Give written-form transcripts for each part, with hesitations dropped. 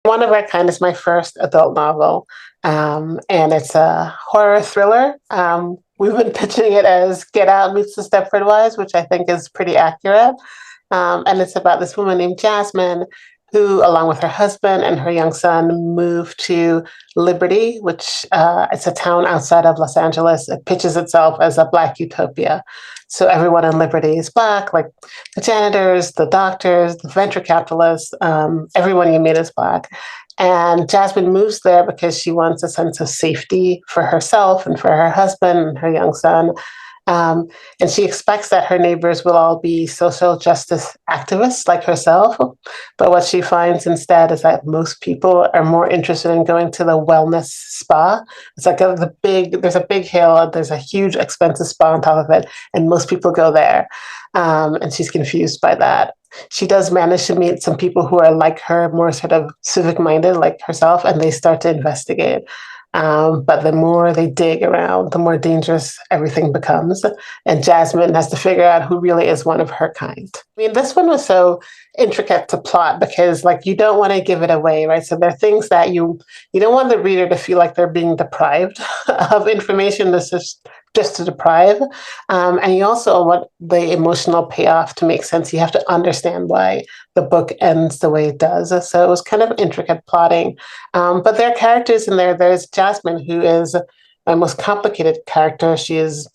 One of a Kind is my first adult novel, and it's a horror thriller. We've been pitching it as Get Out meets the Stepford Wives, which I think is pretty accurate. And it's about this woman named Jasmine who, along with her husband and her young son, moved to Liberty, which it's a town outside of Los Angeles. It pitches itself as a Black utopia. So everyone in Liberty is Black, like the janitors, the doctors, the venture capitalists, everyone you meet is Black. And Jasmine moves there because she wants a sense of safety for herself and for her husband and her young son. Um, and she expects that her neighbors will all be social justice activists like herself. But what she finds instead is that most people are more interested in going to the wellness spa. It's like there's a big hill, there's a huge expensive spa on top of it, and most people go there. And she's confused by that. She does manage to meet some people who are like her, more sort of civic minded like herself, and they start to investigate. But the more they dig around, the more dangerous everything becomes. And Jasmine has to figure out who really is one of her kind. I mean, this one was so intricate to plot because, like, you don't want to give it away, right? So there are things that you don't want the reader to feel like they're being deprived of information. This is just to deprive, and you also want the emotional payoff to make sense. You have to understand why the book ends the way it does. So it was kind of intricate plotting. But there are characters in there. There's Jasmine, who is my most complicated character. She is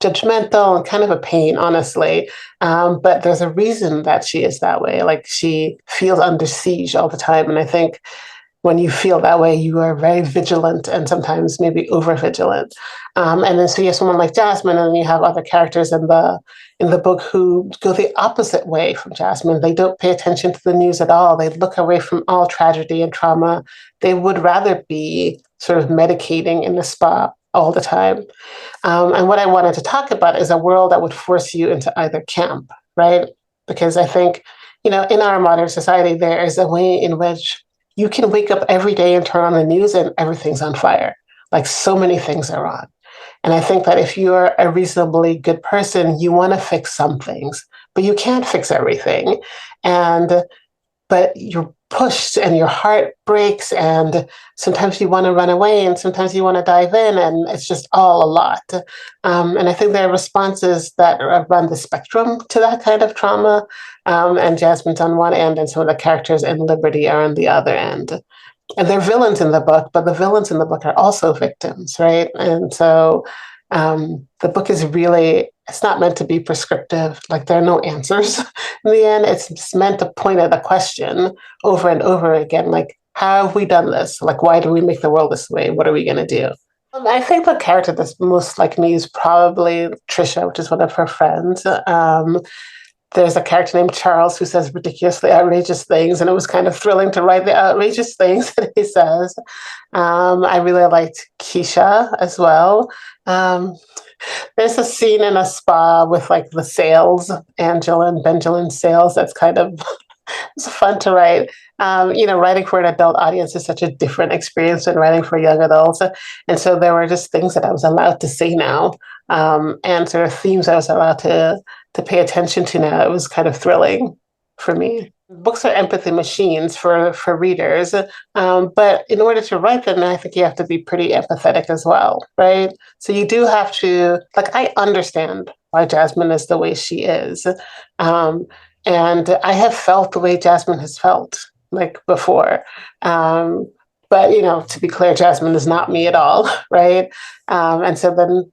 judgmental and kind of a pain, honestly. But there's a reason that she is that way. Like she feels under siege all the time. And I think when you feel that way, you are very vigilant and sometimes maybe over vigilant. And then so you have someone like Jasmine, and then you have other characters in the book who go the opposite way from Jasmine. They don't pay attention to the news at all. They look away from all tragedy and trauma. They would rather be sort of medicating in the spa all the time. And what I wanted to talk about is a world that would force you into either camp, right? Because I think, in our modern society, there is a way in which you can wake up every day and turn on the news and everything's on fire. Like so many things are wrong. And I think that if you're a reasonably good person, you want to fix some things, but you can't fix everything. And but you're pushed and your heart breaks, and sometimes you want to run away and sometimes you want to dive in, and it's just all a lot. And I think there are responses that run the spectrum to that kind of trauma. And Jasmine's on one end and some of the characters in Liberty are on the other end. And they're villains in the book, but the villains in the book are also victims, right? And so the book is really, it's not meant to be prescriptive. Like there are no answers in the end. It's just meant to point at a question over and over again. Like, how have we done this? Like, why do we make the world this way? What are we going to do? I think the character that's most like me is probably Trisha, which is one of her friends. There's a character named Charles who says ridiculously outrageous things, and it was kind of thrilling to write the outrageous things that he says. I really liked Keisha as well. Um, there's a scene in a spa with like the sales, Angela and Benjamin sales. That's kind of it's fun to write. Writing for an adult audience is such a different experience than writing for young adults. And so there were just things that I was allowed to say now, and sort of themes I was allowed to pay attention to now. It was kind of thrilling for me. Books are empathy machines for readers, but in order to write them, I think you have to be pretty empathetic as well, right? So you do have to, like, I understand why Jasmine is the way she is. Um, and I have felt the way Jasmine has felt like before. But to be clear, Jasmine is not me at all, right? And so then,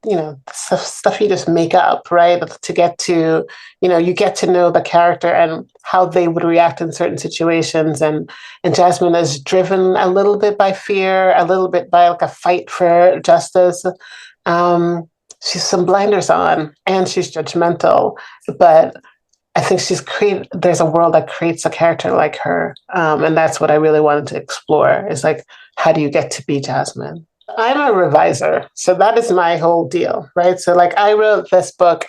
stuff you just make up, right? To get to, you get to know the character and how they would react in certain situations. And Jasmine is driven a little bit by fear, a little bit by like a fight for justice. She's some blinders on and she's judgmental, but I think there's a world that creates a character like her. And that's what I really wanted to explore is like, how do you get to be Jasmine? I'm a reviser. So that is my whole deal, right? So like I wrote this book,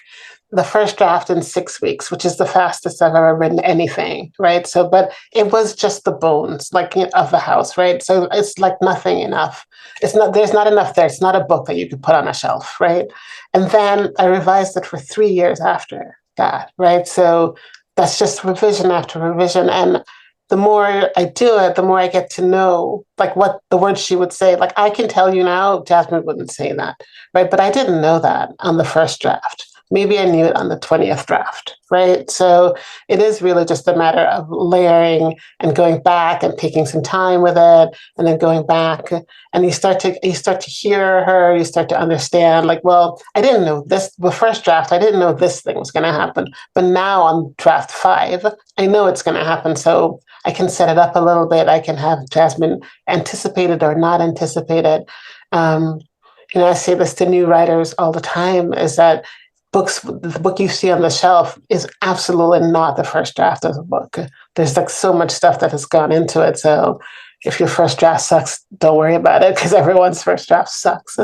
the first draft in 6 weeks, which is the fastest I've ever written anything, right? So, but it was just the bones, like of the house, right? So it's like nothing enough. There's not enough there. It's not a book that you could put on a shelf, right? And then I revised it for 3 years after that, right? So that's just revision after revision. And the more I do it, the more I get to know like what the words she would say. Like I can tell you now, Jasmine wouldn't say that, right? But I didn't know that on the first draft. Maybe I knew it on the 20th draft, right? So it is really just a matter of layering and going back and taking some time with it, and then going back, and you start to hear her, you start to understand. Like, well, I didn't know this the first draft. I didn't know this thing was going to happen, but now on draft five, I know it's going to happen. So I can set it up a little bit. I can have Jasmine anticipate it or not anticipate it. Um, I say this to new writers all the time: is that the book you see on the shelf is absolutely not the first draft of the book. There's like so much stuff that has gone into it. So if your first draft sucks, don't worry about it because everyone's first draft sucks.